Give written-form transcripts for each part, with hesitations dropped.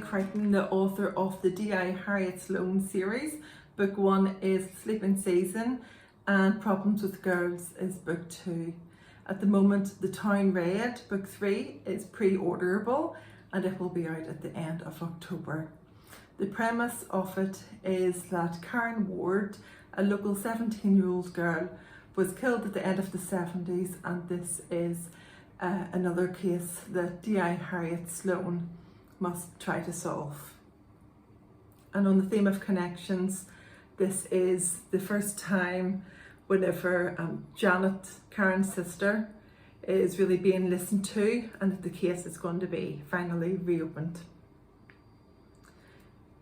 Creighton, the author of the D.I. Harriet Sloane series. Book 1 is Sleeping Season and Problems with Girls is Book 2. At the moment, The Town Red, Book 3, is pre-orderable and it will be out at the end of October. The premise of it is that Karen Ward, a local 17-year-old girl, was killed at the end of the 70s, and this is another case that D.I. Harriet Sloane must try to solve. And on the theme of connections, this is the first time whenever Janet, Karen's sister, is really being listened to and that the case is going to be finally reopened.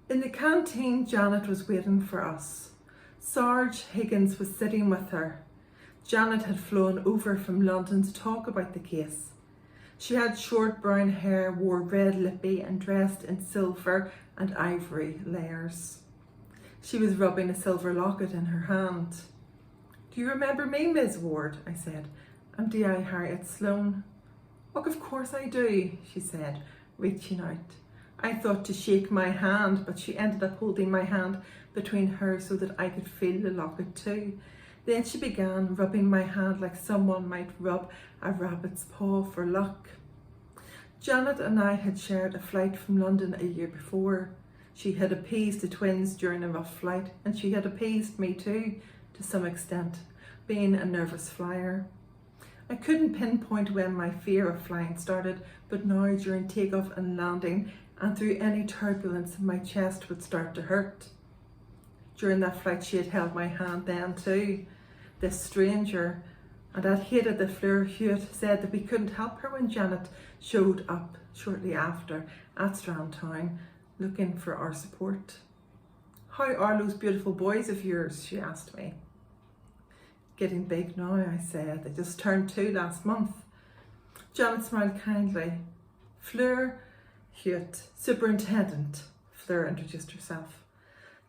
In the canteen, Janet was waiting for us. Sarge Higgins was sitting with her. Janet had flown over from London to talk about the case. She had short brown hair, wore red lippy and dressed in silver and ivory layers. She was rubbing a silver locket in her hand. "Do you remember me, Miss Ward?" I said. "I'm D.I. Harriet Sloane." "Oh, of course I do," she said, reaching out. I thought to shake my hand, but she ended up holding my hand between hers so that I could feel the locket too. Then she began rubbing my hand like someone might rub a rabbit's paw for luck. Janet and I had shared a flight from London a year before. She had appeased the twins during a rough flight, and she had appeased me too, to some extent, being a nervous flyer. I couldn't pinpoint when my fear of flying started, but now during takeoff and landing and through any turbulence, my chest would start to hurt. During that flight, she had held my hand then too, this stranger, and I'd hated that Fleur Hewitt said that we couldn't help her when Janet showed up shortly after at Strandtown looking for our support. "How are those beautiful boys of yours?" she asked me. "Getting big now," I said. "They just turned 2 last month." Janet smiled kindly. "Fleur Hewitt, Superintendent," Fleur introduced herself.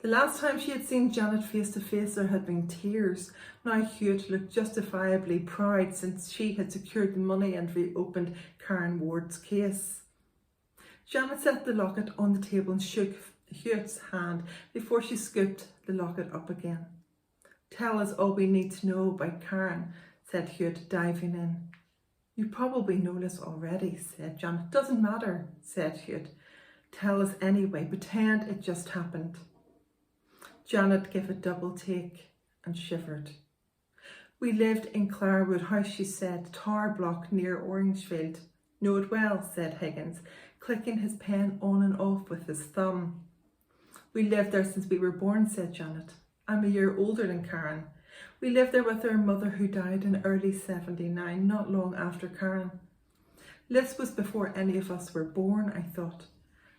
The last time she had seen Janet face to face, there had been tears. Now Hewitt looked justifiably proud since she had secured the money and reopened Karen Ward's case. Janet set the locket on the table and shook Hewitt's hand before she scooped the locket up again. "Tell us all we need to know about Karen," said Hewitt, diving in. "You probably know this already," said Janet. "Doesn't matter," said Hewitt. "Tell us anyway. Pretend it just happened." Janet gave a double take and shivered. "We lived in Clarewood House," she said, "tower block near Orangefield." "Know it well," said Higgins, clicking his pen on and off with his thumb. "We lived there since we were born," said Janet. "I'm a year older than Karen. We lived there with our mother who died in early 79, not long after Karen." This was before any of us were born, I thought.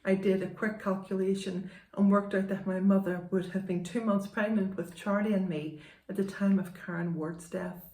I did a quick calculation and worked out that my mother would have been 2 months pregnant with Charlie and me at the time of Karen Ward's death.